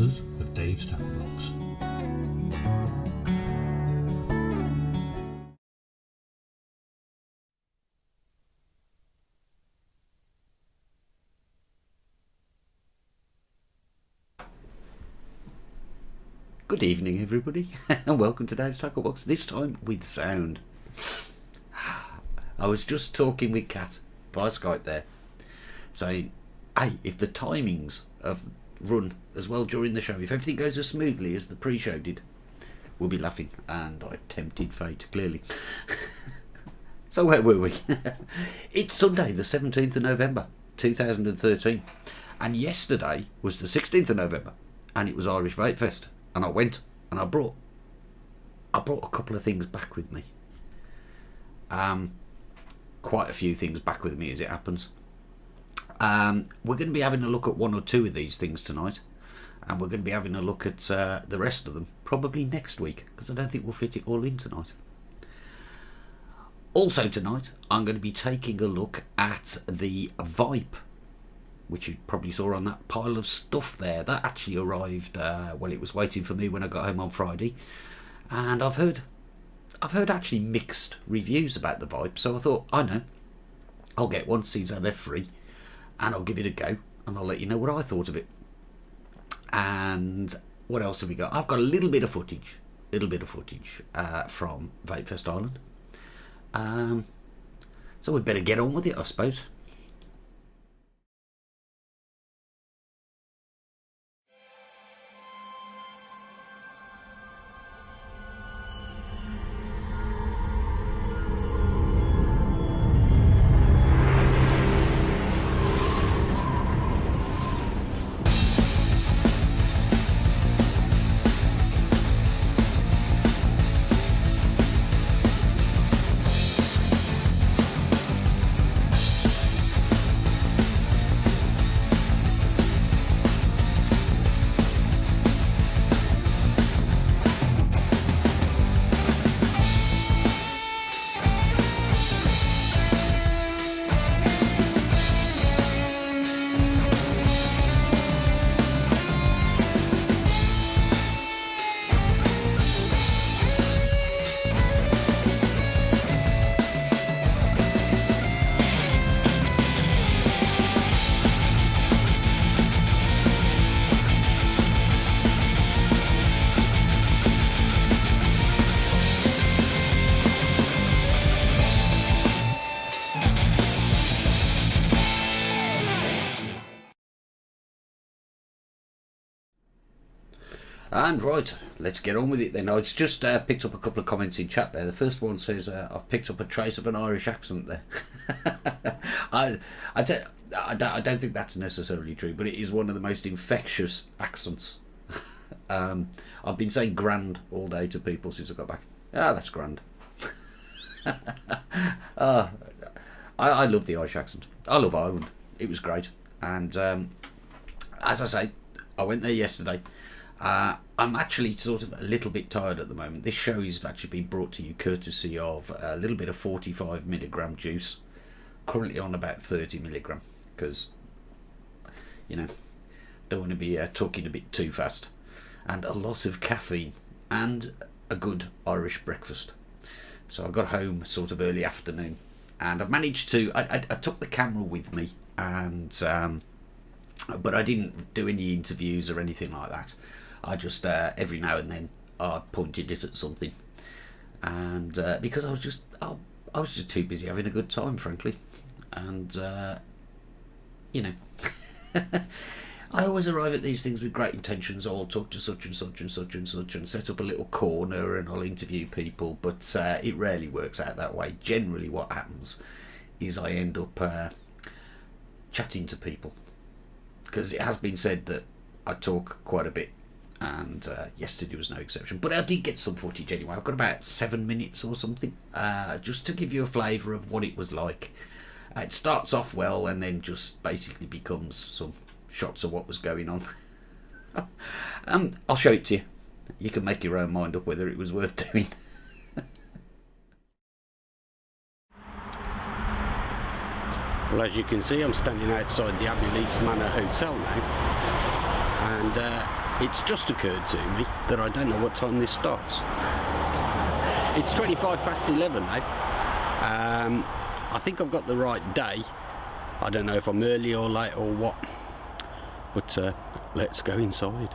authors of Dave's Tackle Box. Good evening, everybody, and welcome to Dave's Tackle Box, this time with sound. I was just talking with Kat via Skype there, saying, hey, if the timings of run as well during the show, if everything goes as smoothly as the pre-show did, we'll be laughing, and I tempted fate, clearly. So where were we? It's Sunday, the 17th of November, 2013, and yesterday was the 16th of November, and it was Irish Vapefest. And I went and I brought a couple of things back with me. Quite a few things back with me as it happens. We're going to be having a look at one or two of these things tonight. And we're going to be having a look at the rest of them probably next week, because I don't think we'll fit it all in tonight. Also tonight, I'm going to be taking a look at the Vype, which you probably saw on that pile of stuff there. That actually arrived, well, it was waiting for me when I got home on Friday. And I've heard actually mixed reviews about the Vype, so I thought, I know, I'll get one, since they're free, and I'll give it a go, and I'll let you know what I thought of it. And what else have we got? I've got a little bit of footage from Vapefest Ireland. So we'd better get on with it, I suppose. And right, let's get on with it then. I just picked up a couple of comments in chat there. The first one says, I've picked up a trace of an Irish accent there. I don't think that's necessarily true, but it is one of the most infectious accents. I've been saying grand all day to people since I got back. That's grand. I love the Irish accent. I love Ireland. It was great. And as I say, I went there yesterday. I'm actually sort of a little bit tired at the moment. This show is actually being brought to you courtesy of a little bit of 45 milligram juice, currently on about 30 milligram, because, you know, don't want to be talking a bit too fast, and a lot of caffeine, and a good Irish breakfast. So I got home sort of early afternoon, and I've managed to, I took the camera with me, and but I didn't do any interviews or anything like that. I just every now and then I pointed it at something, and because I was just too busy having a good time, frankly, and you know, I always arrive at these things with great intentions. I'll talk to such and such and such and such, and set up a little corner, and I'll interview people, but it rarely works out that way. Generally, what happens is I end up chatting to people, because it has been said that I talk quite a bit. And yesterday was no exception, but I did get some footage anyway. I've got about 7 minutes or something, just to give you a flavour of what it was like. It starts off well, and then just basically becomes some shots of what was going on. I'll show it to you. You can make your own mind up whether it was worth doing. Well, as you can see, I'm standing outside the Abbey Leeds Manor Hotel now, and It's just occurred to me that I don't know what time this starts. It's 11:25 now. I think I've got the right day. I don't know if I'm early or late or what, but let's go inside.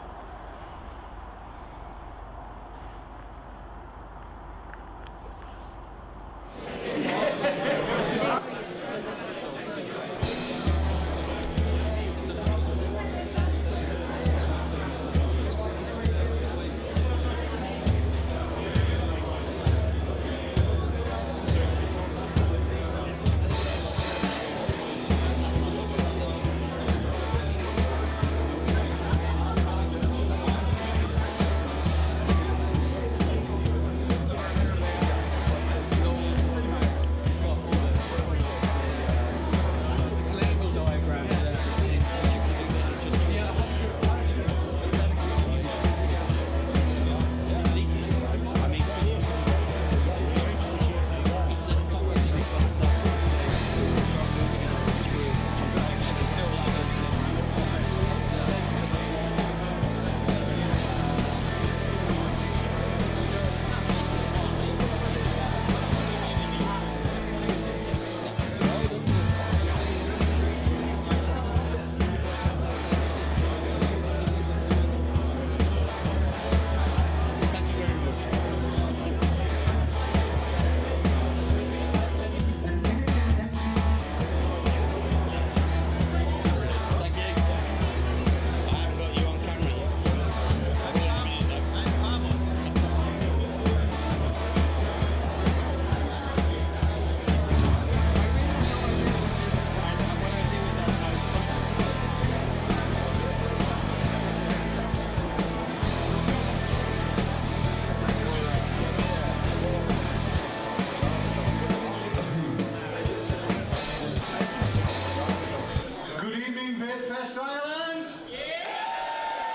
Vapefest Ireland! Yeah!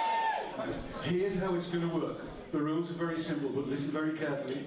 Here's how it's going to work. The rules are very simple, but listen very carefully.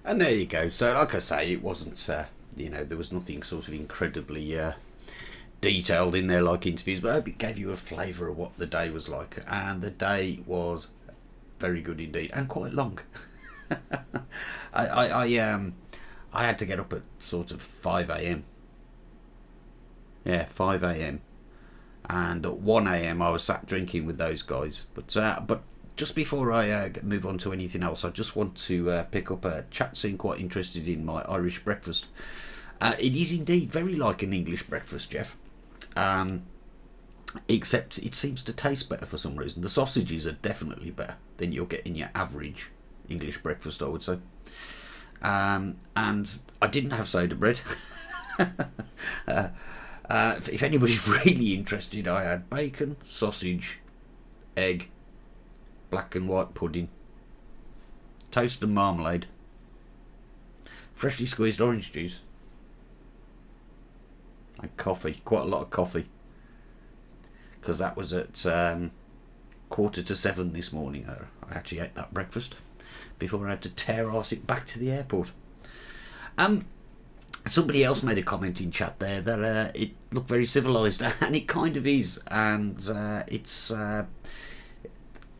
And there you go. So, like I say, it wasn't, there was nothing sort of incredibly detailed in there like interviews, but I hope it gave you a flavour of what the day was like. And the day was very good indeed, and quite long. I had to get up at sort of 5 a.m. Yeah, 5 a.m. And at 1 a.m. I was sat drinking with those guys. But just before I move on to anything else, I just want to pick up a chat scene quite interested in my Irish breakfast. It is indeed very like an English breakfast, Jeff. Except it seems to taste better for some reason. The sausages are definitely better than you'll get in your average English breakfast, I would say. And I didn't have soda bread. If anybody's really interested, I had bacon, sausage, egg, black and white pudding, toast and marmalade, freshly squeezed orange juice, and coffee. Quite a lot of coffee, because that was at 6:45 this morning. I actually ate that breakfast before I had to tear arse it back to the airport. Somebody else made a comment in chat there that it looked very civilised, and it kind of is. And it's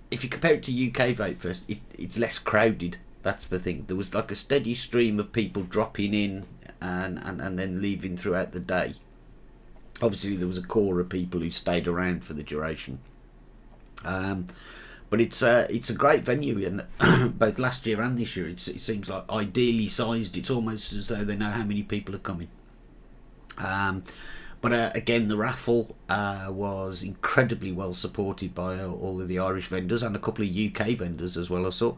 if you compare it to UK Vapefest, it's less crowded. That's the thing. There was like a steady stream of people dropping in and then leaving throughout the day. Obviously, there was a core of people who stayed around for the duration. But it's a great venue, and both last year and this year, it seems like ideally sized. It's almost as though they know how many people are coming. But again, the raffle was incredibly well supported by all of the Irish vendors and a couple of UK vendors as well, I saw.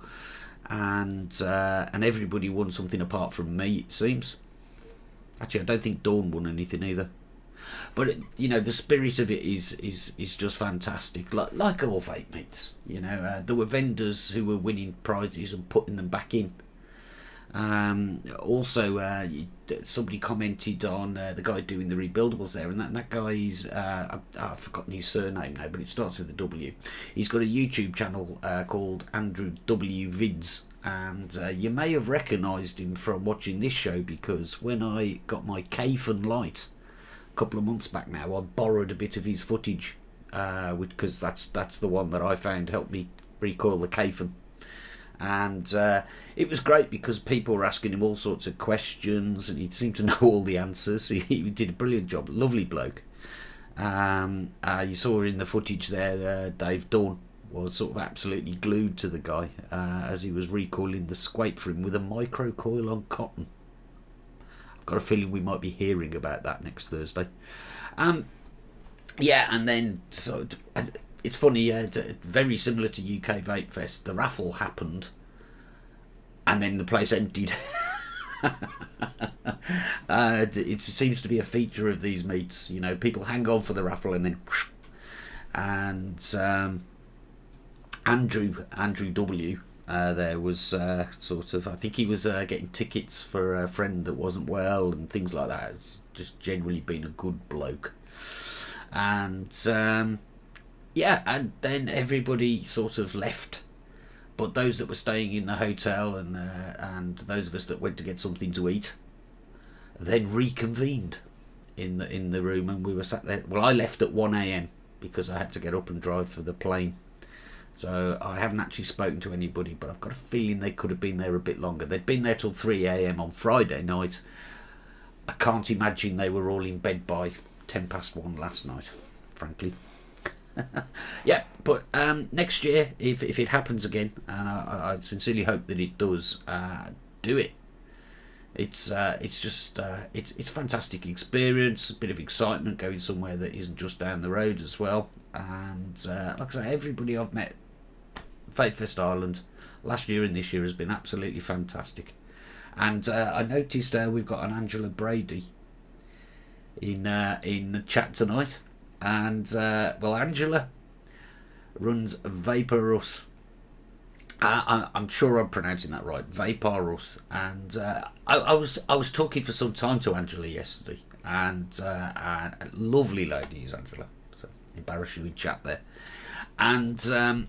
And everybody won something apart from me, it seems. Actually, I don't think Dawn won anything either. But the spirit of it is just fantastic. Like all vape meets, there were vendors who were winning prizes and putting them back in. Also, somebody commented on the guy doing the rebuildables there, and that guy is I've forgotten his surname now, but it starts with a W. He's got a YouTube channel called Andrew W Vids, and you may have recognised him from watching this show, because when I got my Kafen light couple of months back now, I borrowed a bit of his footage, because that's the one that I found helped me recoil the Kafen. And it was great because people were asking him all sorts of questions, and he seemed to know all the answers. He did a brilliant job. Lovely bloke. You saw in the footage there, Dave Dawn was sort of absolutely glued to the guy as he was recoiling the squape for him with a micro coil on cotton. Got a feeling we might be hearing about that next Thursday. And then it's funny, very similar to UK Vapefest, the raffle happened and then the place emptied. It seems to be a feature of these meets, people hang on for the raffle and then whoosh. And Andrew W there was I think he was getting tickets for a friend that wasn't well and things like that. It's just generally been a good bloke. And and then everybody sort of left, but those that were staying in the hotel and those of us that went to get something to eat then reconvened in the room, and we were sat there. Well, I left at 1 a.m. because I had to get up and drive for the plane. So I haven't actually spoken to anybody, but I've got a feeling they could have been there a bit longer. They'd been there till 3 a.m. on Friday night. I can't imagine they were all in bed by 1:10 last night, frankly. Yeah, but next year, if it happens again, and I sincerely hope that it does, do it. It's just it's a fantastic experience, a bit of excitement going somewhere that isn't just down the road as well. And like I say, everybody I've met Vapefest Ireland last year and this year has been absolutely fantastic. And I noticed we've got an Angela Brady in the chat tonight, and Angela runs Vaporus. I'm sure I'm pronouncing that right, Vaporus. And I was talking for some time to Angela yesterday, and a lovely lady is Angela. So embarrass you in chat there. And I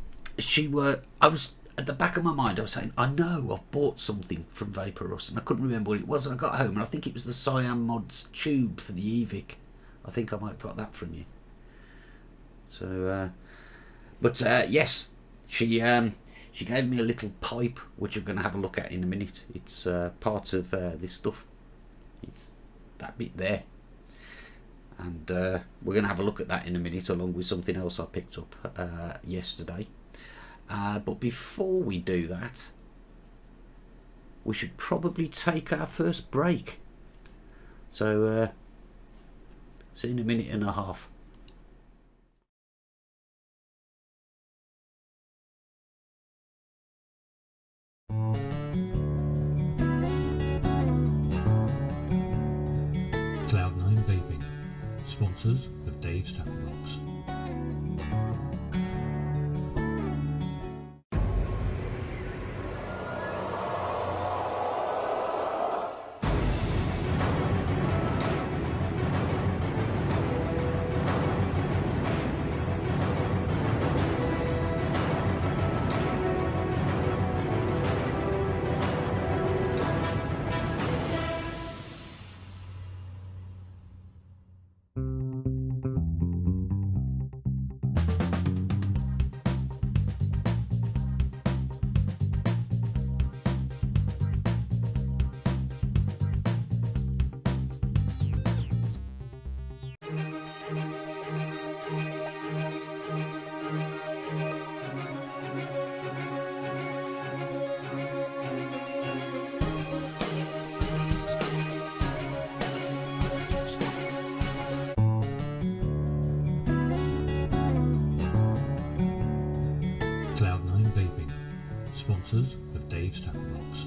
at the back of my mind, I was saying, I know I've bought something from Vaporus, and I couldn't remember what it was, and I got home, and I think it was the Cyan Mods tube for the Evic. I think I might have got that from you. So, yes, she gave me a little pipe, which I'm going to have a look at in a minute. It's part of this stuff. It's that bit there. And we're going to have a look at that in a minute, along with something else I picked up yesterday. But before we do that, we should probably take our first break. So, see you in a minute and a half. Cloud9 Vaping, sponsors of Dave's Tackle Box. Cloud9 Vaping, sponsors of Dave's Tackle Box.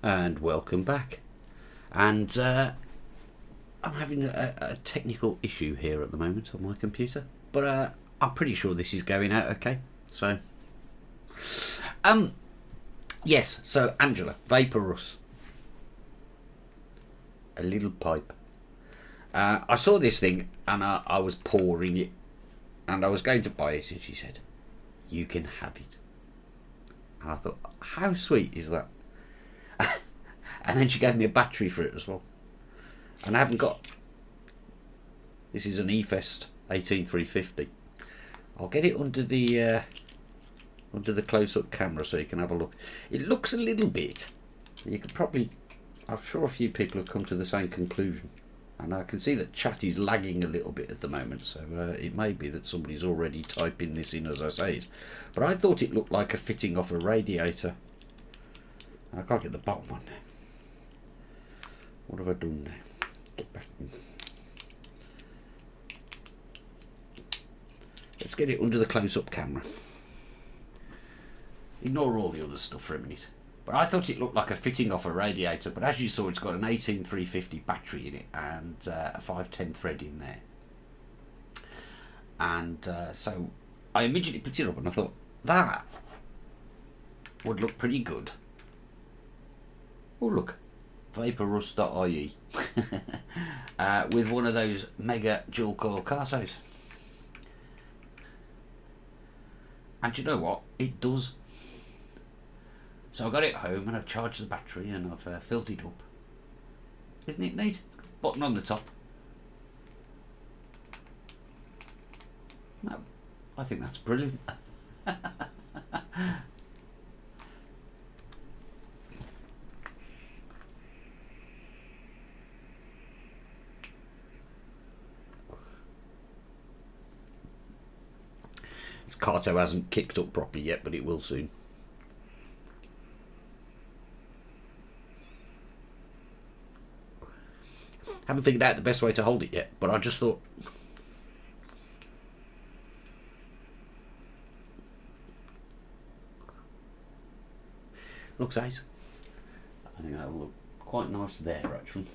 And welcome back. And I'm having a technical issue here at the moment on my computer, but I'm pretty sure this is going out okay. So, yes. So Angela, Vaporus, a little pipe. I saw this thing and I was pouring it, and I was going to buy it, and she said, "You can have it." And I thought, how sweet is that? And then she gave me a battery for it as well. And I haven't got... This is an Vapefest 18350. I'll get it under the close-up camera so you can have a look. It looks a little bit... You could probably... I'm sure a few people have come to the same conclusion. And I can see that chat is lagging a little bit at the moment, so it may be that somebody's already typing this in as I say it. But I thought it looked like a fitting off a radiator. I can't get the bottom on now. What have I done now? Get back in. Let's get it under the close-up camera. Ignore all the other stuff for a minute. But I thought it looked like a fitting off a radiator, but as you saw, it's got an 18350 battery in it and a 510 thread in there. And so I immediately picked it up and I thought, that would look pretty good. Oh look, vaporus.ie with one of those mega dual coil cartos. And you know what? It does. So I got it home and I've charged the battery and I've filled it up. Isn't it neat? Button on the top. No, I think that's brilliant. This carto hasn't kicked up properly yet, but it will soon. Haven't figured out the best way to hold it yet, but I just thought... Looks nice. I think that'll look quite nice there, actually.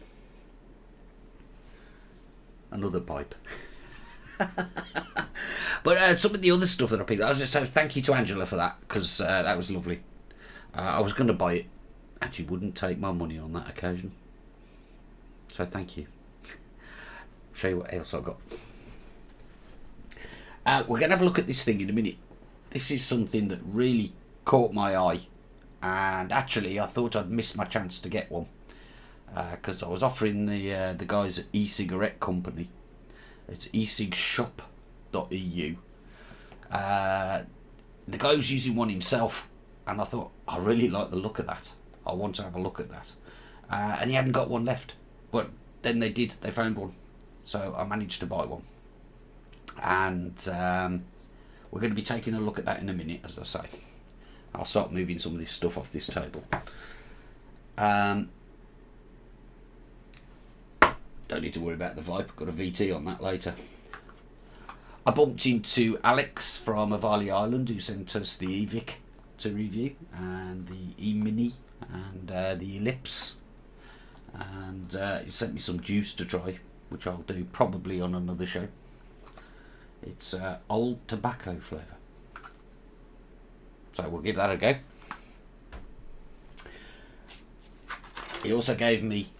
Another pipe. But some of the other stuff that I picked up, I was just saying thank you to Angela for that, because that was lovely. I was going to buy it, and she wouldn't take my money on that occasion. So thank you. Show you what else I've got. We're going to have a look at this thing in a minute. This is something that really caught my eye, and actually I thought I'd missed my chance to get one because I was offering the guys at e-cigarette company. It's ecigshop.eu. The guy was using one himself, and I thought, I really like the look of that. I want to have a look at that. And he hadn't got one left, but then they did. They found one, so I managed to buy one. And we're going to be taking a look at that in a minute, as I say. I'll start moving some of this stuff off this table. Don't need to worry about the Vype. Got a VT on that later. I bumped into Alex from Ireland, who sent us the eVic to review, and the e-mini, and the Ellipse, and he sent me some juice to try, which I'll do probably on another show. It's old tobacco flavour, so we'll give that a go. He also gave me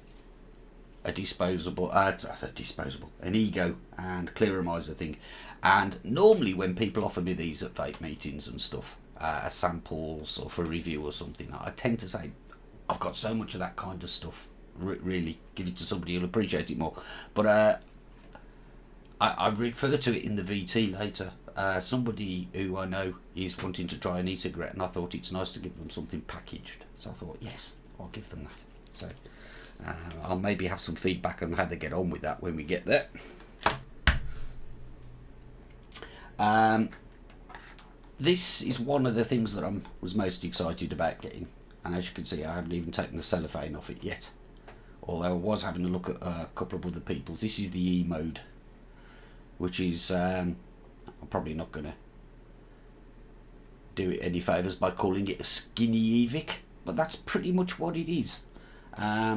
a disposable, an Ego and clearomizer thing. And normally when people offer me these at vape meetings and stuff, as samples or for review or something, I tend to say, I've got so much of that kind of stuff, really, give it to somebody who'll appreciate it more. But I refer to it in the VT later. Somebody who I know is wanting to try an e-cigarette, and I thought it's nice to give them something packaged. So I thought, yes, I'll give them that. So I'll maybe have some feedback on how they get on with that when we get there. This is one of the things that I was most excited about getting, and as you can see I haven't even taken the cellophane off it yet, although I was having a look at a couple of other people's. This is the E mode, which is I'm probably not going to do it any favours by calling it a skinny eVic, but that's pretty much what it is.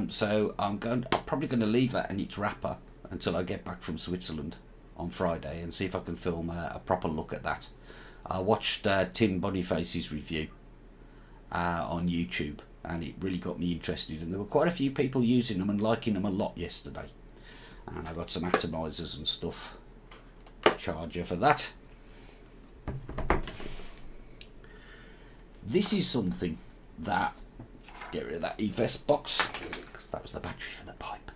So I'm probably going to leave that in its wrapper until I get back from Switzerland on Friday and see if I can film a proper look at that. I watched Tim Boniface's review on YouTube, and it really got me interested, and there were quite a few people using them and liking them a lot yesterday, and I got some atomizers and stuff, charger for that. This is something that, get rid of that eVest box because that was the battery for the pipe.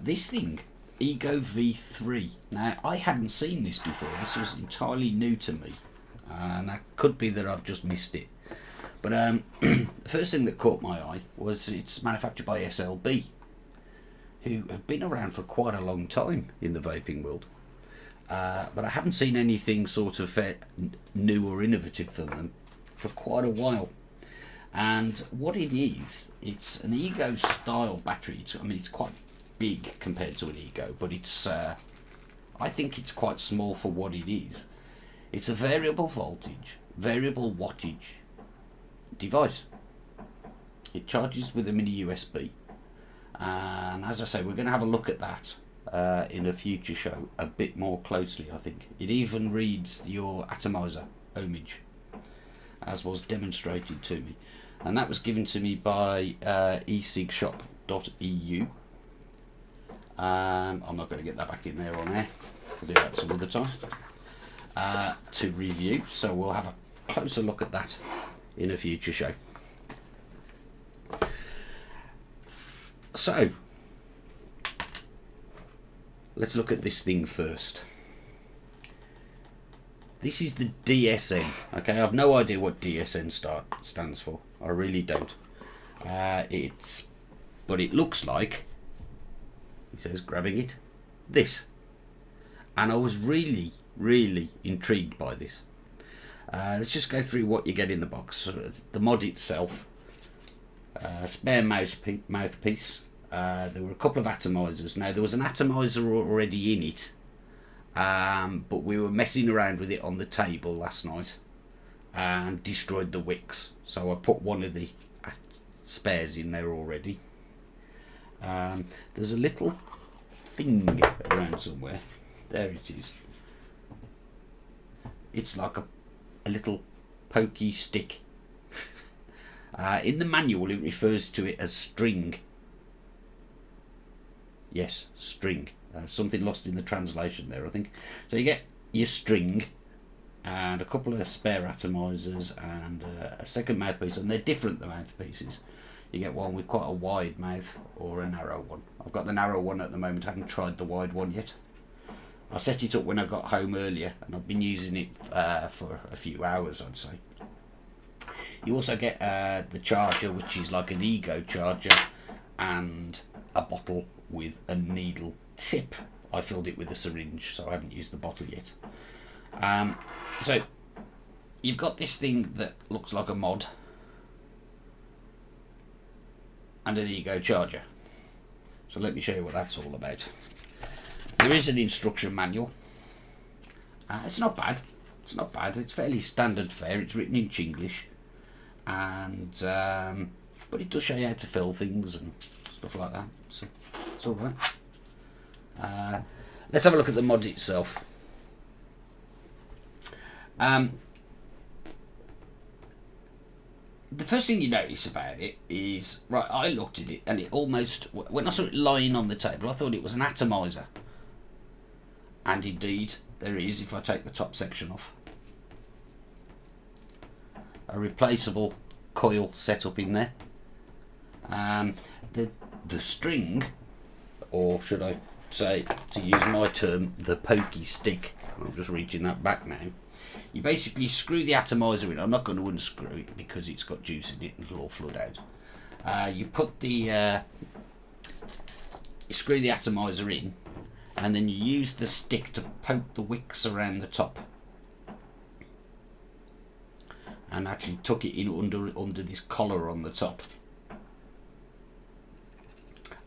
This thing, Ego V3. Now, I hadn't seen this before. This was entirely new to me, and that could be that I've just missed it. But the first thing that caught my eye was it's manufactured by SLB, who have been around for quite a long time in the vaping world. But I haven't seen anything sort of new or innovative from them for quite a while. And what it is, it's an Ego style battery. It's quite big compared to an Ego, but it's I think it's quite small for what it is. It's a variable voltage, variable wattage device. It charges with a mini USB, and as I say, we're going to have a look at that in a future show a bit more closely. I think it even reads your atomizer ohmage, as was demonstrated to me, and that was given to me by ecigshop.eu. I'm not going to get that back in there on air. We'll do that some other time to review, so we'll have a closer look at that in a future show. So let's look at this thing first. This is the DSN. Okay, I have no idea what DSN stands for. I really don't. But it looks like, he says, grabbing it, this. And I was really, really intrigued by this. Let's just go through what you get in the box. The mod itself, spare mouthpiece. There were a couple of atomizers. Now, there was an atomizer already in it, but we were messing around with it on the table last night and destroyed the wicks. So I put one of the spares in there already. There's a little thing around somewhere. There it is. It's like a little pokey stick. In the manual it refers to it as string, Yes, string. Something lost in the translation there, I think. So you get your string and a couple of spare atomizers and a second mouthpiece, and they're different, the mouthpieces. You get one with quite a wide mouth or a narrow one. I've got the narrow one at the moment. I haven't tried the wide one yet. I set it up when I got home earlier, and I've been using it for a few hours, I'd say. You also get the charger, which is like an ego charger, and a bottle with a needle tip. I filled it with a syringe, so I haven't used the bottle yet. So you've got this thing that looks like a mod and an ego charger. So let me show you what that's all about. There is an instruction manual. It's not bad. It's not bad. It's fairly standard fare. It's written in Chinglish, and but it does show you how to fill things and stuff like that. So it's all right. Let's have a look at the mod itself. The first thing you notice about it is, right, I looked at it and it almost, when I saw it lying on the table, I thought it was an atomizer. And indeed, there is, if I take the top section off. A replaceable coil set up in there. The string, or should I say, to use my term, the pokey stick, I'm just reaching that back now. You basically screw the atomizer in. I'm not going to unscrew it because it's got juice in it and it'll all flood out. You put the you screw the atomizer in, and then you use the stick to poke the wicks around the top, and actually tuck it in under this collar on the top.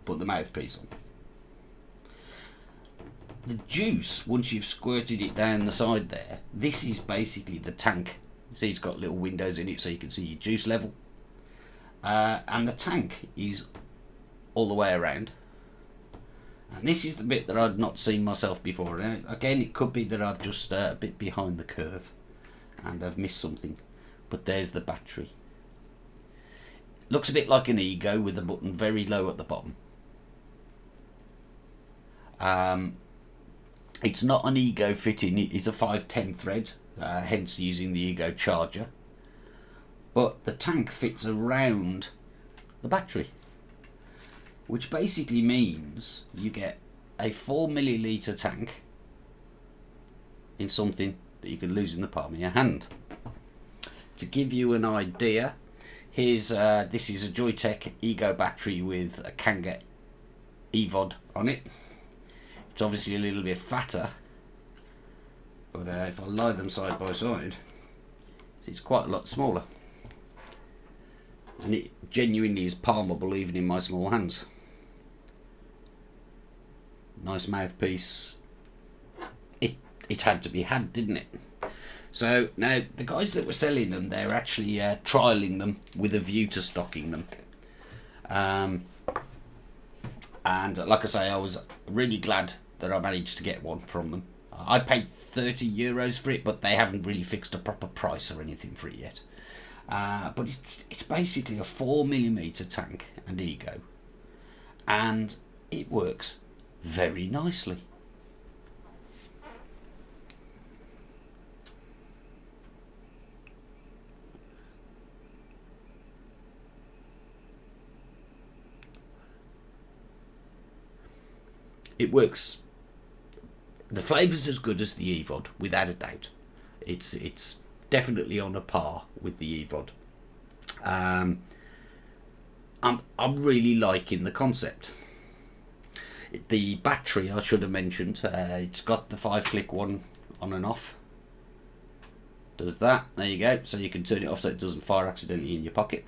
Put the mouthpiece on. The juice, once you've squirted it down the side there, this is basically the tank. See, it's got little windows in it so you can see your juice level. And the tank is all the way around. And this is the bit that I'd not seen myself before. Now, again, it could be that I've just a bit behind the curve and I've missed something. But there's the battery. Looks a bit like an ego with the button very low at the bottom. It's not an ego fitting, it's a 510 thread, hence using the ego charger. But the tank fits around the battery, which basically means you get a 4 millilitre tank in something that you can lose in the palm of your hand. To give you an idea, here's this is a Joytech Ego battery with a Kanga EVOD on it. It's obviously a little bit fatter, but if I lie them side by side, it's quite a lot smaller. And it genuinely is palmable even in my small hands. Nice mouthpiece. It had to be had, didn't it? So now the guys that were selling them, they're actually trialling them with a view to stocking them. And like I say, I was really glad that I managed to get one from them. I paid €30 for it, but they haven't really fixed a proper price or anything for it yet. But it's basically a 4mm tank and ego, and it works very nicely. It works. The flavour's as good as the EVOD, without a doubt. It's definitely on a par with the EVOD. I'm really liking the concept. The battery, I should have mentioned, it's got the 5-click one on and off. Does that. There you go. So you can turn it off so it doesn't fire accidentally in your pocket.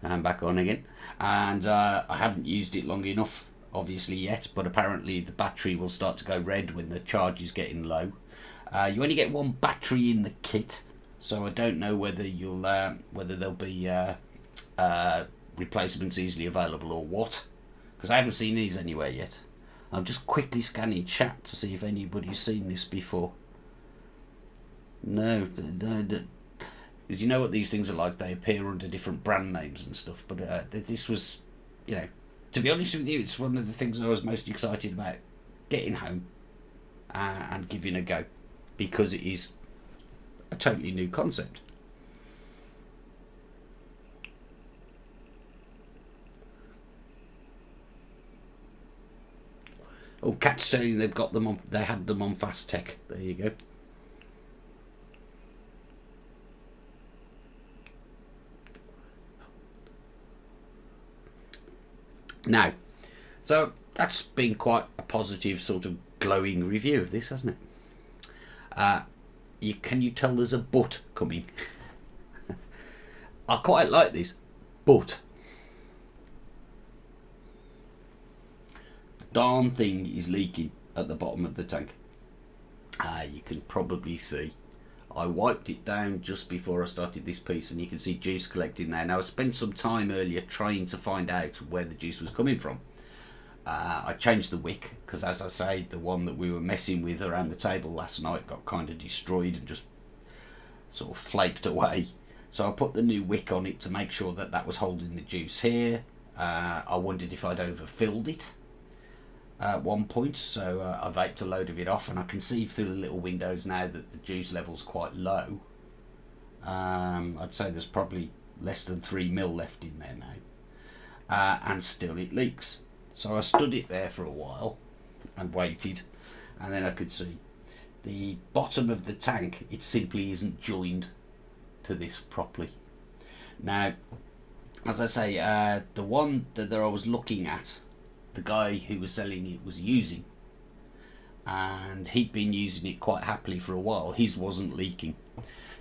And back on again. And I haven't used it long enough, obviously, yet, but apparently the battery will start to go red when the charge is getting low. You only get one battery in the kit, so I don't know whether you'll whether there'll be replacements easily available or what, because I haven't seen these anywhere yet. I'm just quickly scanning chat to see if anybody's seen this before. No, because you know what these things are like, they appear under different brand names and stuff, but this was you know, to be honest with you, it's one of the things I was most excited about getting home and giving a go, because it is a totally new concept. Oh, Cat's saying they've got them on. They had them on Fast Tech. There you go. Now, so that's been quite a positive, sort of glowing review of this, hasn't it? Can you tell there's a but coming? I quite like this, but the darn thing is leaking at the bottom of the tank. You can probably see I wiped it down just before I started this piece, and you can see juice collecting there. Now, I spent some time earlier trying to find out where the juice was coming from. I changed the wick, because as I say, the one that we were messing with around the table last night got kind of destroyed and just sort of flaked away. So I put the new wick on it to make sure that that was holding the juice here. I wondered if I'd overfilled it at one point, so I vaped a load of it off, and I can see through the little windows now that the juice level's quite low. I'd say there's probably less than 3 mil left in there now, and still it leaks. So I stood it there for a while and waited, and then I could see the bottom of the tank, it simply isn't joined to this properly. Now, as I say, the one that I was looking at, the guy who was selling it was using, and he'd been using it quite happily for a while. His wasn't leaking,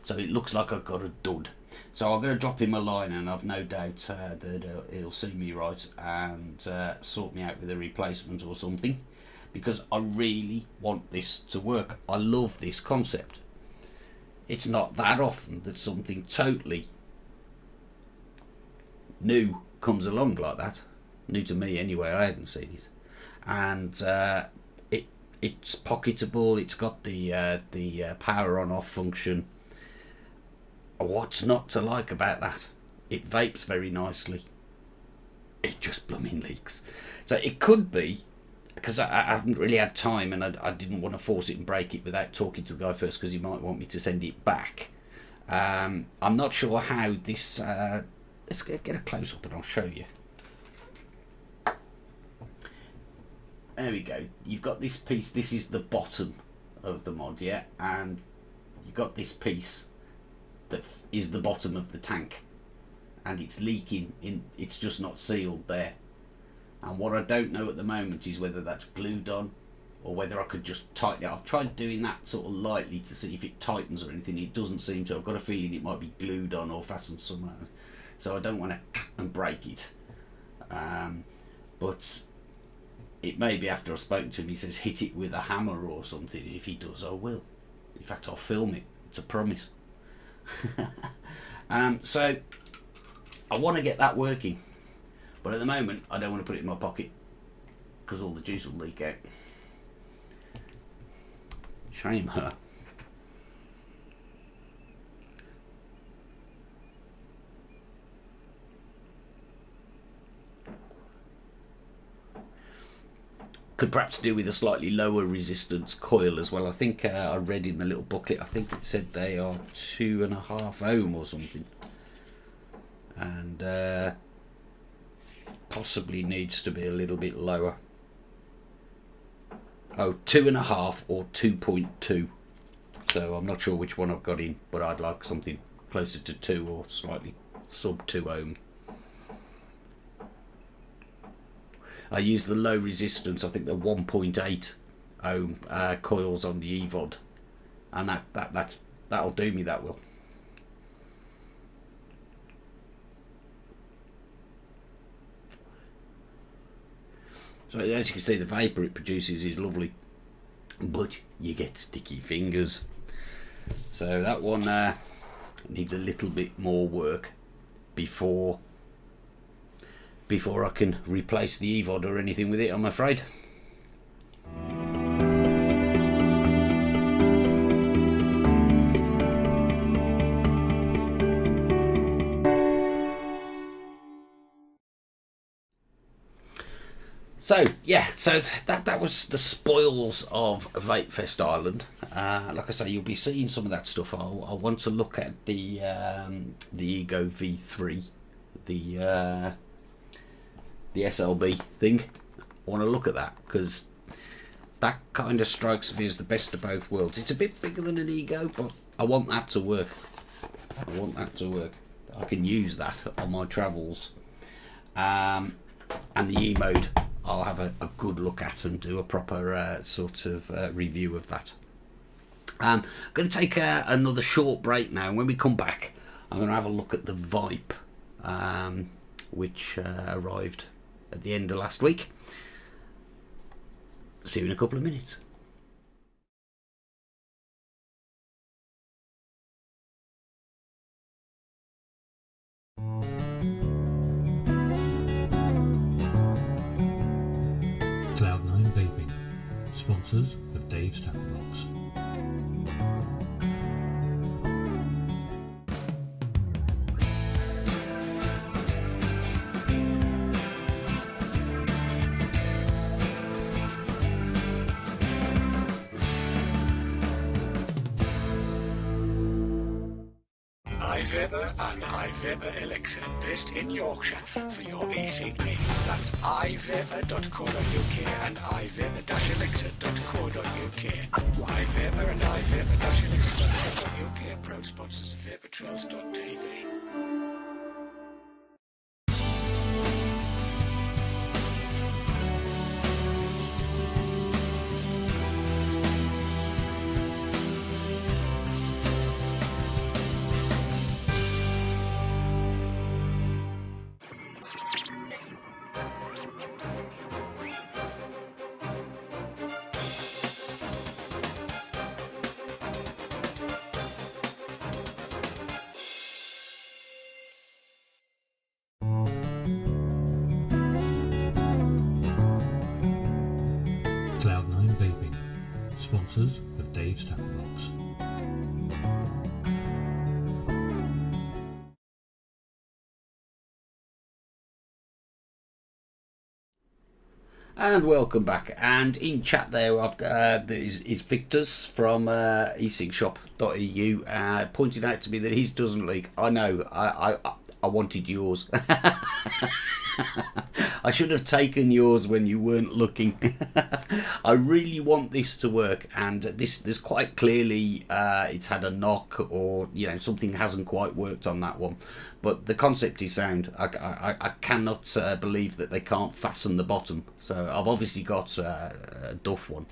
so it looks like I've got a dud. So I'm going to drop him a line, and I've no doubt that he'll see me right and sort me out with a replacement or something, because I really want this to work. I love this concept. It's not that often that something totally new comes along like that. New to me anyway, I hadn't seen it. And it's pocketable, it's got the power on off function. What's not to like about that? It vapes very nicely. It just blooming leaks. So it could be, because I haven't really had time, and I didn't want to force it and break it without talking to the guy first, because he might want me to send it back. I'm not sure how this... let's get a close-up and I'll show you. There we go. You've got this piece. This is the bottom of the mod, yeah? And you've got this piece that is the bottom of the tank, and it's leaking in. It's just not sealed there. And what I don't know at the moment is whether that's glued on or whether I could just tighten it. I've tried doing that sort of lightly to see if it tightens or anything. It doesn't seem to. I've got a feeling it might be glued on or fastened somewhere. So I don't want to and break it. But it may be after I've spoken to him, he says hit it with a hammer or something. If he does, I will. In fact, I'll film it. It's a promise. So I want to get that working, but at the moment I don't want to put it in my pocket because all the juice will leak out. Shame her. Could perhaps do with a slightly lower resistance coil as well. I think I read in the little booklet, I think it said they are 2.5 ohm or something, and possibly needs to be a little bit lower. Oh, 2.5 or 2.2. So I'm not sure which one I've got in, but I'd like something closer to 2 or slightly sub 2 ohm. I use the low resistance, I think the 1.8 ohm coils on the EVOD, and that'll do me, that will. So as you can see, the vapour it produces is lovely, but you get sticky fingers. So that one needs a little bit more work before I can replace the EVOD or anything with it, I'm afraid. So yeah, so that was the spoils of Vapefest Ireland. Like I say, you'll be seeing some of that stuff. I want to look at the Ego V3, the SLB thing. I want to look at that because that kind of strikes me as the best of both worlds. It's a bit bigger than an Ego, but I want that to work. I can use that on my travels. And the E mode, I'll have a good look at and do a proper sort of review of that. I'm going to take another short break now. And when we come back, I'm going to have a look at the Vype, which arrived at the end of last week. See you in a couple of minutes. Cloud9 Vaping, sponsors of Dave's Tackle Box. iVape and iVape Elixir, based in Yorkshire, for your e-cig needs. That's iVape.co.uk and iVape-elixir.co.uk. iVape and iVape-elixir.co.uk, proud sponsors of VaporTrails.tv. Cloud9 Vaping, sponsors of Dave's Tackle Box. And welcome back. And in chat there, I've got is Victor's from eCigShop.eu pointed out to me that his doesn't leak. I know. I wanted yours. I should have taken yours when you weren't looking. I really want this to work, and there's quite clearly it's had a knock, or something hasn't quite worked on that one. But the concept is sound. I cannot believe that they can't fasten the bottom. So I've obviously got a Duff one.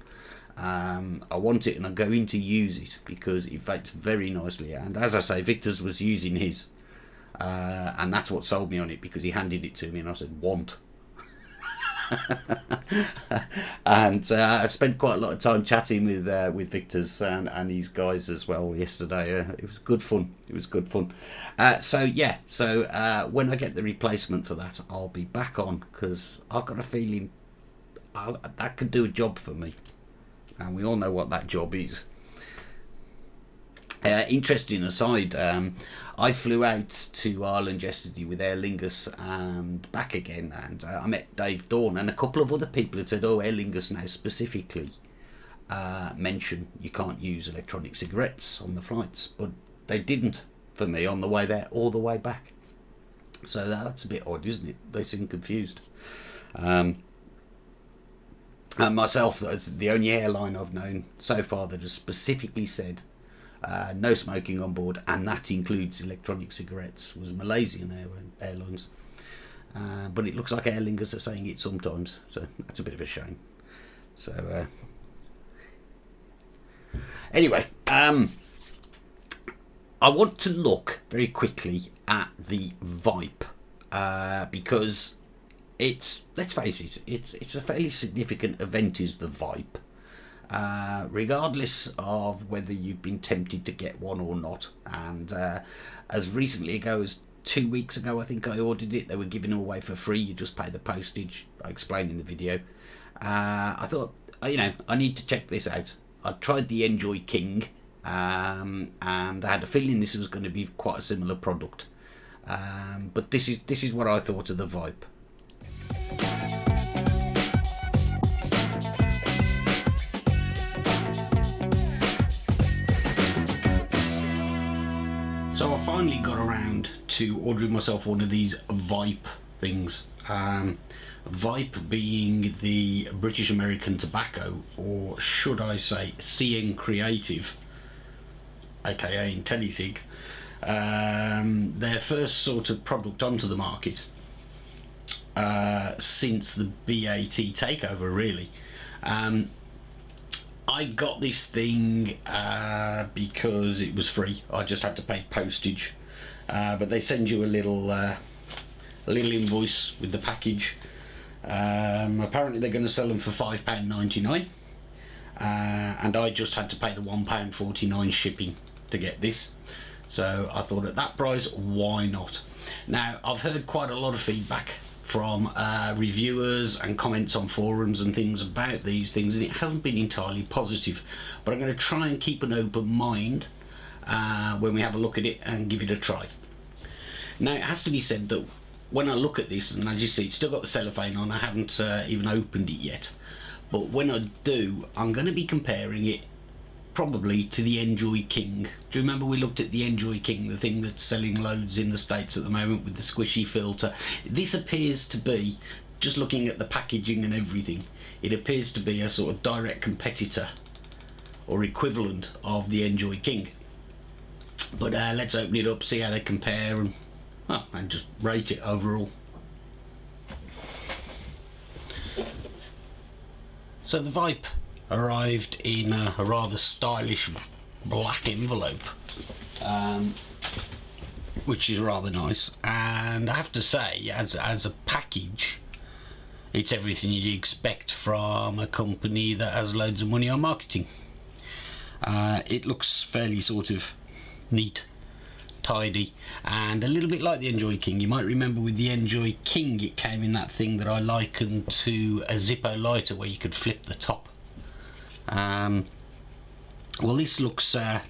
I want it, and I'm going to use it because it vapes very nicely. And as I say, Victor's was using his. And that's what sold me on it, because he handed it to me and I said, want. And I spent quite a lot of time chatting with Victor's and his guys as well yesterday. It was good fun. So when I get the replacement for that, I'll be back on, because I've got a feeling that could do a job for me, and we all know what that job is. Interesting aside, I flew out to Ireland yesterday with Aer Lingus and back again, and I met Dave Dawn and a couple of other people had said, Aer Lingus now specifically mention you can't use electronic cigarettes on the flights, but they didn't for me on the way there or the way back. So that's a bit odd, isn't it? They seem confused. And myself, that's the only airline I've known so far that has specifically said no smoking on board, and that includes electronic cigarettes, was Malaysian Airlines. But it looks like Aer Lingus are saying it sometimes, so that's a bit of a shame. So anyway, I want to look very quickly at the Vype, because let's face it, it's a fairly significant event, is the Vype. Regardless of whether you've been tempted to get one or not, and as recently ago as 2 weeks ago, I think I ordered it. They were giving them away for free. You just pay the postage. I explained in the video. I thought, I need to check this out. I tried the Enjoy King, and I had a feeling this was going to be quite a similar product. But this is what I thought of the Vype. to ordering myself one of these Vype things. Vype being the British American tobacco, or should I say CN Creative, aka IntelliSig, their first sort of product onto the market since the BAT takeover, really. I got this thing because it was free. I just had to pay postage, but they send you a little invoice with the package. Apparently they're going to sell them for £5.99, and I just had to pay the £1.49 shipping to get this. So I thought, at that price, why not? Now, I've heard quite a lot of feedback from reviewers and comments on forums and things about these things, and it hasn't been entirely positive, but I'm going to try and keep an open mind when we have a look at it and give it a try. Now, it has to be said that when I look at this, and as you see, it's still got the cellophane on, I haven't even opened it yet, but when I do, I'm going to be comparing it probably to the Enjoy King. Do you remember we looked at the Enjoy King, the thing that's selling loads in the States at the moment with the squishy filter? This appears to be, just looking at the packaging and everything, it appears to be a sort of direct competitor or equivalent of the Enjoy King. But let's open it up, see how they compare, and just rate it overall. So the Vype arrived in a rather stylish black envelope, which is rather nice, and I have to say, as a package, it's everything you'd expect from a company that has loads of money on marketing. It looks fairly sort of neat, tidy, and a little bit like the Enjoy King. You might remember with the Enjoy King, it came in that thing that I likened to a Zippo lighter, where you could flip the top. Well, this looks the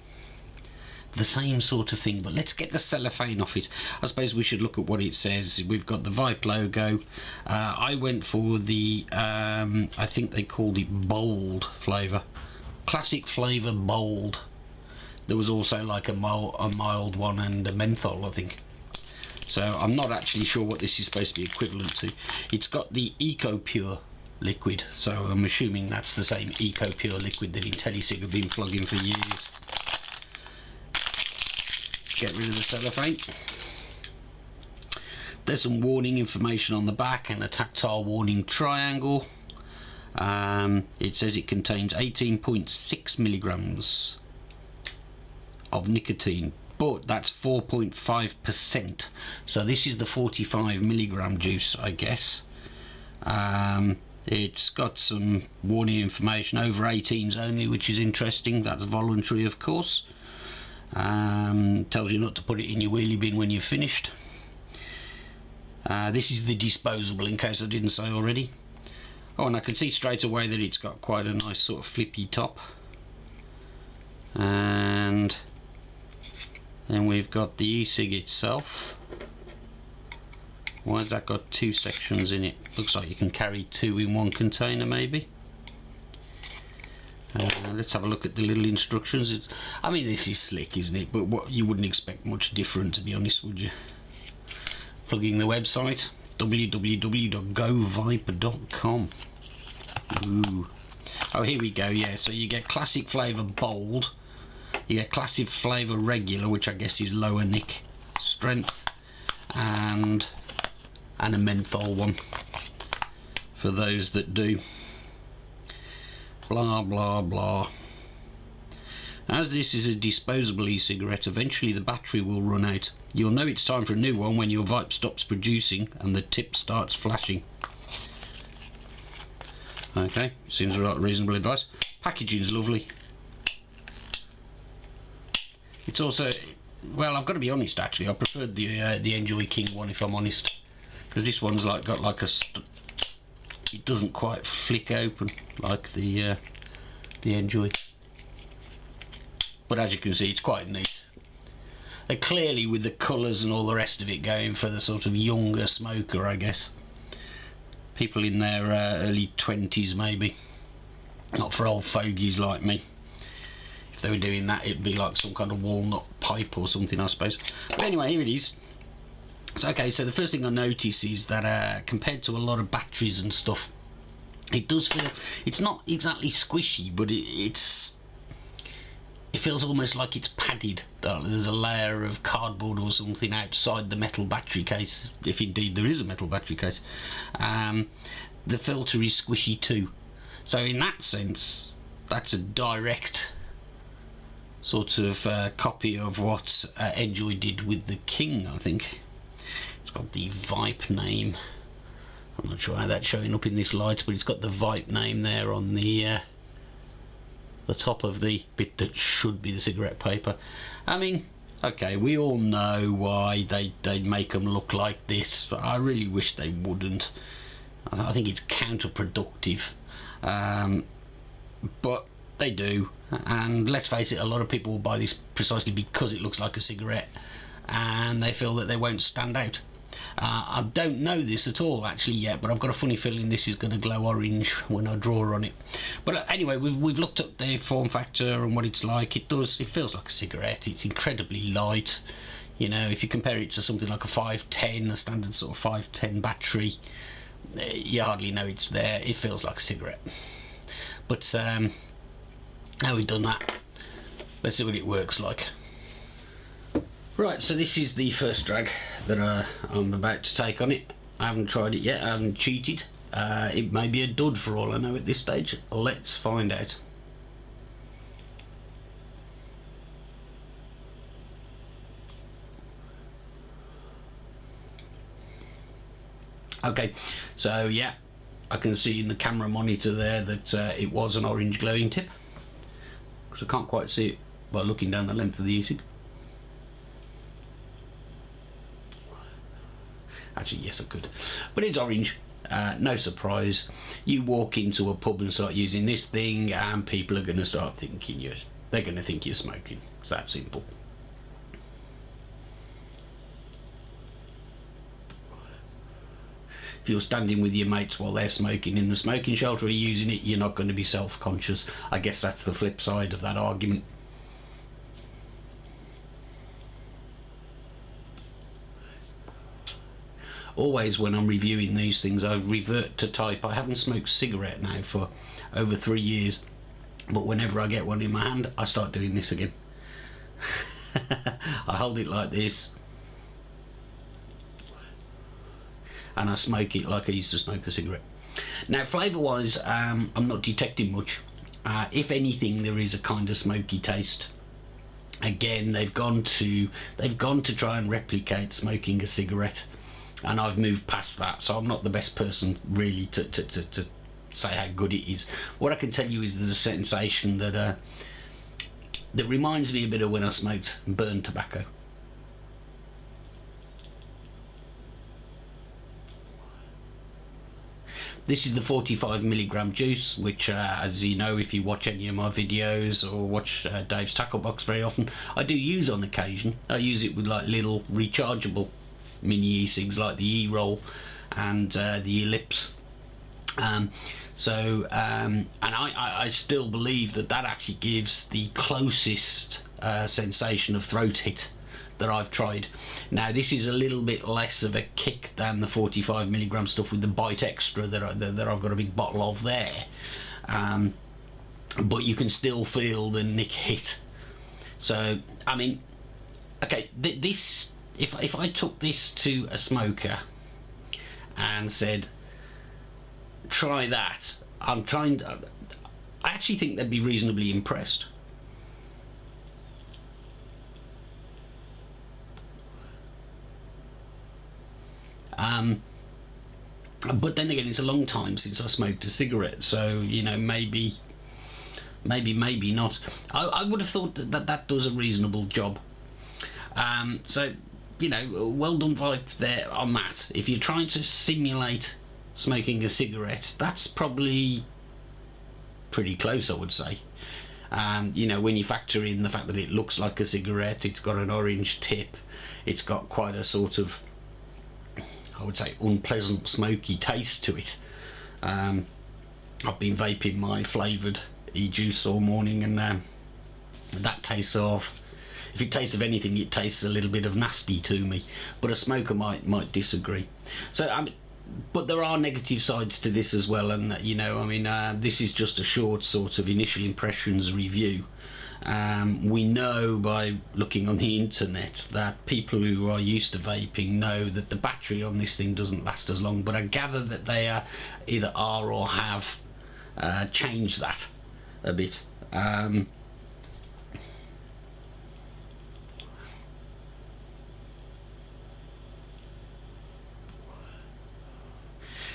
same sort of thing, but let's get the cellophane off it. I suppose we should look at what it says. We've got the Vype logo. I went for the I think they called it bold flavour, classic flavour bold. There was also like a mild one and a menthol, I think. So I'm not actually sure what this is supposed to be equivalent to. It's got the Eco Pure liquid, so I'm assuming that's the same Eco Pure liquid that IntelliSig have been plugging for years. Get rid of the cellophane. There's some warning information on the back and a tactile warning triangle. It says it contains 18.6 milligrams of nicotine, but that's 4.5%, so this is the 45 milligram juice, I guess. It's got some warning information, over 18s only, which is interesting. That's voluntary, of course. Tells you not to put it in your wheelie bin when you've finished. This is the disposable, in case I didn't say already. Oh, and I can see straight away that it's got quite a nice sort of flippy top. And then we've got the e-cig itself. Why has that got two sections in it? Looks like you can carry two in one container, maybe. Let's have a look at the little instructions. I mean, this is slick, isn't it? But what, you wouldn't expect much different, to be honest, would you? Plugging the website, www.govype.com. Ooh. Oh, here we go. Yeah, so you get classic flavour bold, you get classic flavour regular, which I guess is lower nic strength, and a menthol one for those that do. Blah blah blah. As this is a disposable e-cigarette, eventually the battery will run out. You'll know it's time for a new one when your Vype stops producing and the tip starts flashing. Okay, seems a reasonable advice. Packaging's lovely. It's also, well, I've got to be honest, actually, I preferred the Enjoy King one, if I'm honest, because this one's like got like a it doesn't quite flick open like the Enjoy. But as you can see, it's quite neat. They're clearly, with the colours and all the rest of it, going for the sort of younger smoker, I guess. People in their early 20s, maybe. Not for old fogies like me. If they were doing that, it'd be like some kind of walnut pipe or something, I suppose. But anyway, here it is. So the first thing I notice is that compared to a lot of batteries and stuff, it does feel, it's not exactly squishy, but it feels almost like it's padded. There's a layer of cardboard or something outside the metal battery case, if indeed there is a metal battery case. The filter is squishy too. So in that sense, that's a direct sort of copy of what Enjoy did with the King, I think. It's got the Vype name. I'm not sure how that's showing up in this light, but it's got the Vype name there on the top of the bit that should be the cigarette paper. I mean, okay, we all know why they make them look like this, but I really wish they wouldn't. I think it's counterproductive, but they do. And let's face it, a lot of people will buy this precisely because it looks like a cigarette, and they feel that they won't stand out. I don't know this at all actually yet, but I've got a funny feeling this is going to glow orange when I draw on it. But anyway, we've looked at the form factor and what it's like. It feels like a cigarette. It's incredibly light. You know, if you compare it to something like a 510, a standard sort of 510 battery, you hardly know it's there. It feels like a cigarette. But now we've done that, let's see what it works like. Right, so this is the first drag that I'm about to take on it. I haven't tried it yet, I haven't cheated. It may be a dud for all I know at this stage. Let's find out. Okay, so yeah, I can see in the camera monitor there that it was an orange glowing tip, because I can't quite see it by looking down the length of the e-cig. Actually, yes, I could, but it's orange. No surprise. You walk into a pub and start using this thing, and people are going to start thinking they're going to think you're smoking. It's that simple. If you're standing with your mates while they're smoking in the smoking shelter or using it, you're not going to be self-conscious. I guess that's the flip side of that argument. Always when I'm reviewing these things, I revert to type. I haven't smoked cigarette now for over 3 years, but whenever I get one in my hand, I start doing this again. I hold it like this, and I smoke it like I used to smoke a cigarette. Now, flavour wise, I'm not detecting much. If anything, there is a kind of smoky taste. Again, they've gone to try and replicate smoking a cigarette, and I've moved past that, so I'm not the best person really to say how good it is. What I can tell you is there's a sensation that reminds me a bit of when I smoked burned tobacco. This is the 45mg juice, which as you know, if you watch any of my videos or watch Dave's Tackle Box very often, I do use on occasion. I use it with like little rechargeable mini e-cigs like the e-roll and the ellipse. And I still believe that actually gives the closest sensation of throat hit that I've tried. Now, this is a little bit less of a kick than the 45mg stuff with the bite extra that I've got a big bottle of there, but you can still feel the nick hit. So I mean, okay, this, if I took this to a smoker and said try that, I actually think they'd be reasonably impressed. But then again, it's a long time since I smoked a cigarette, so you know, maybe not. I would have thought that does a reasonable job. So you know, well done Vype there on that. If you're trying to simulate smoking a cigarette, that's probably pretty close, I would say. You know, when you factor in the fact that it looks like a cigarette, it's got an orange tip, it's got quite a sort of, I would say, unpleasant smoky taste to it. I've been vaping my flavoured e-juice all morning, and that tastes of, if it tastes of anything, it tastes a little bit of nasty to me. But a smoker might disagree. So I mean, but there are negative sides to this as well, and you know, I mean, this is just a short sort of initial impressions review. We know by looking on the internet that people who are used to vaping know that the battery on this thing doesn't last as long, but I gather that they either are or have changed that a bit.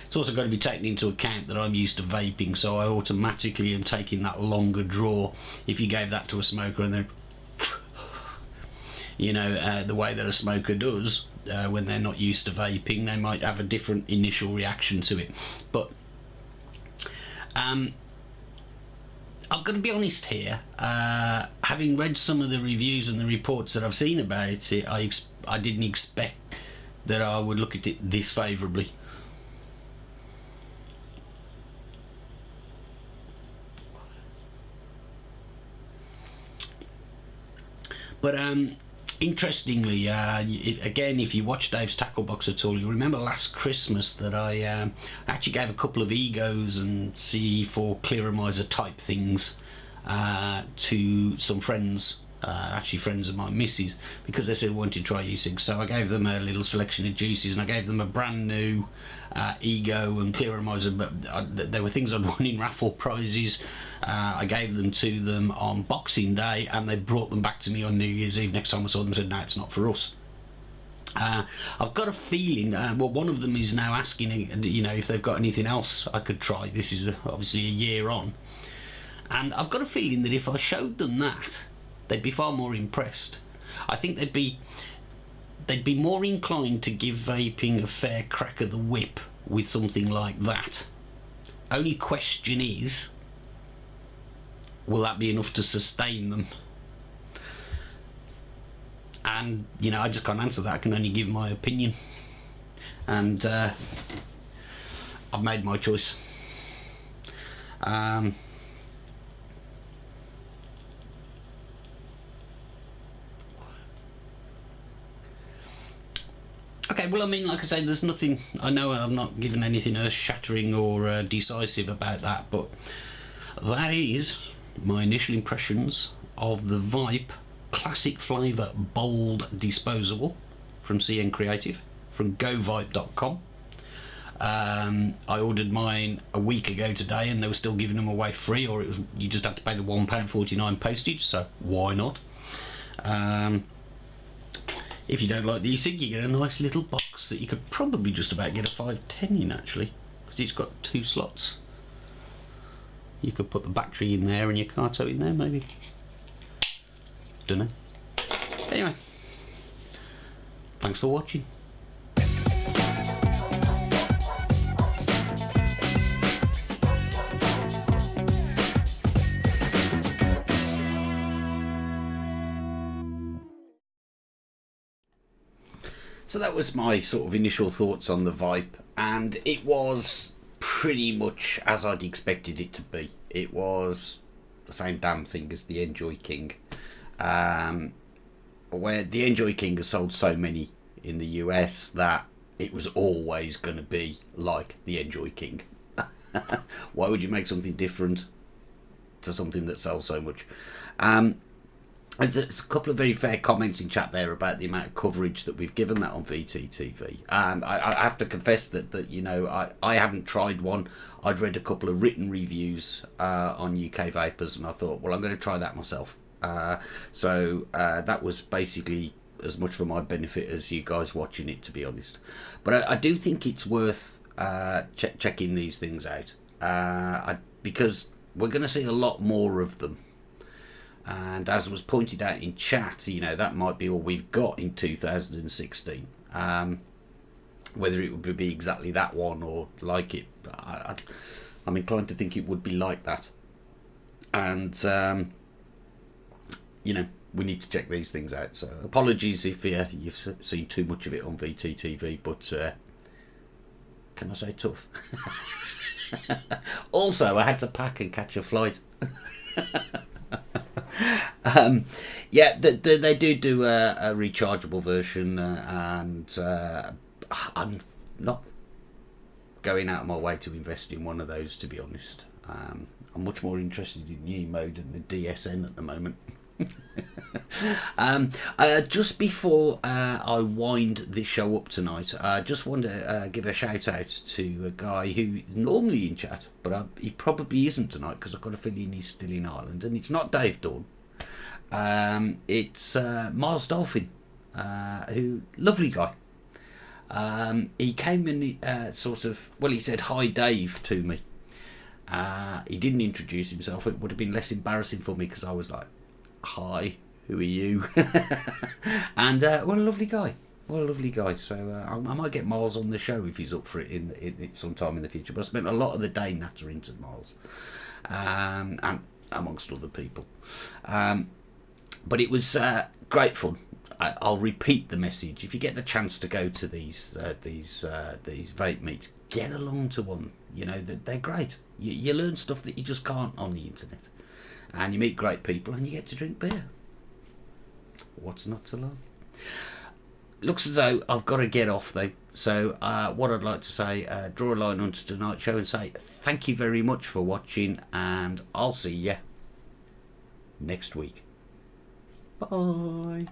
It's also got to be taken into account that I'm used to vaping, so I automatically am taking that longer draw. If you gave that to a smoker and then, you know, the way that a smoker does when they're not used to vaping, they might have a different initial reaction to it. But I've got to be honest here. Having read some of the reviews and the reports that I've seen about it, I didn't expect that I would look at it this favourably. But interestingly, again, if you watch Dave's Tackle Box at all, you remember last Christmas that I actually gave a couple of Egos and C4 Clearomizer type things to some friends, actually friends of my missus, because they said they wanted to try e-cigs. So I gave them a little selection of juices, and I gave them a brand new Ego and Clearomizer, but they were things I'd won in raffle prizes. I gave them to them on Boxing Day, and they brought them back to me on New Year's Eve. Next time I saw them, said, no, it's not for us. I've got a feeling, well, one of them is now asking, you know, if they've got anything else I could try. This is obviously a year on, and I've got a feeling that if I showed them that, they'd be far more impressed. I think they'd be more inclined to give vaping a fair crack of the whip with something like that. Only question is, will that be enough to sustain them? And, you know, I just can't answer that. I can only give my opinion. And I've made my choice. Okay, well, I mean, like I say, there's nothing, I know I'm not giving anything earth-shattering or decisive about that, but that is my initial impressions of the Vype Classic Flavour Bold Disposable from CN Creative, from govype.com. I ordered mine a week ago today, and they were still giving them away free, or it was, you just had to pay the £1.49 postage, so why not? If you don't like the e-cig, you get a nice little box that you could probably just about get a 510 in, actually, because it's got 2 slots. You could put the battery in there and your carto in there, maybe. Don't know. Anyway, thanks for watching. So that was my sort of initial thoughts on the Vype, and it was pretty much as I'd expected it to be. It was the same damn thing as the Enjoy King, where the Enjoy King has sold so many in the US that it was always going to be like the Enjoy King. Why would you make something different to something that sells so much? There's a couple of very fair comments in chat there about the amount of coverage that we've given that on VTTV. I have to confess that you know, I haven't tried one. I'd read a couple of written reviews on UK Vapors, and I thought, well, I'm going to try that myself. So that was basically as much for my benefit as you guys watching it, to be honest. But I do think it's worth checking these things out, because we're going to see a lot more of them. And as was pointed out in chat, you know, that might be all we've got in 2016. Whether it would be exactly that one or like it, I'm inclined to think it would be like that. And, you know, we need to check these things out. So apologies if you've seen too much of it on VTTV, but can I say tough? Also, I had to pack and catch a flight. Yeah, they do a rechargeable version, and I'm not going out of my way to invest in one of those, to be honest. I'm much more interested in the E-mode and the DSN at the moment. Just before I wind this show up tonight, I just want to give a shout out to a guy who normally in chat, but he probably isn't tonight because I've got a feeling he's still in Ireland, and it's not Dave Dawn. It's Miles Dolphin, who lovely guy. He came and he said hi Dave to me. He didn't introduce himself. It would have been less embarrassing for me because I was like, hi, who are you? And what a lovely guy. What a lovely guy. So I might get Miles on the show if he's up for it in sometime in the future. But I spent a lot of the day nattering to Miles, and amongst other people. But it was great fun. I'll repeat the message. If you get the chance to go to these vape meets, get along to one. You know, they're great. You learn stuff that you just can't on the internet. And you meet great people and you get to drink beer. What's not to love? Looks as though I've got to get off though. So what I'd like to say, draw a line onto tonight's show and say thank you very much for watching, and I'll see you next week. Bye.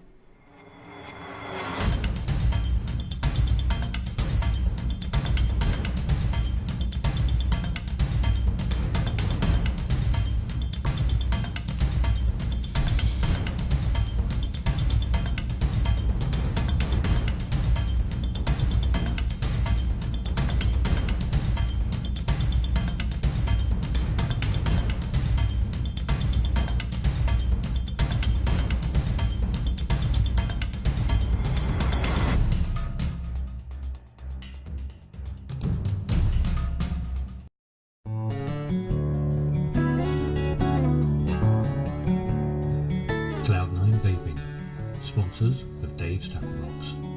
Cloud9 Vaping, sponsors of Dave's Tackle Box.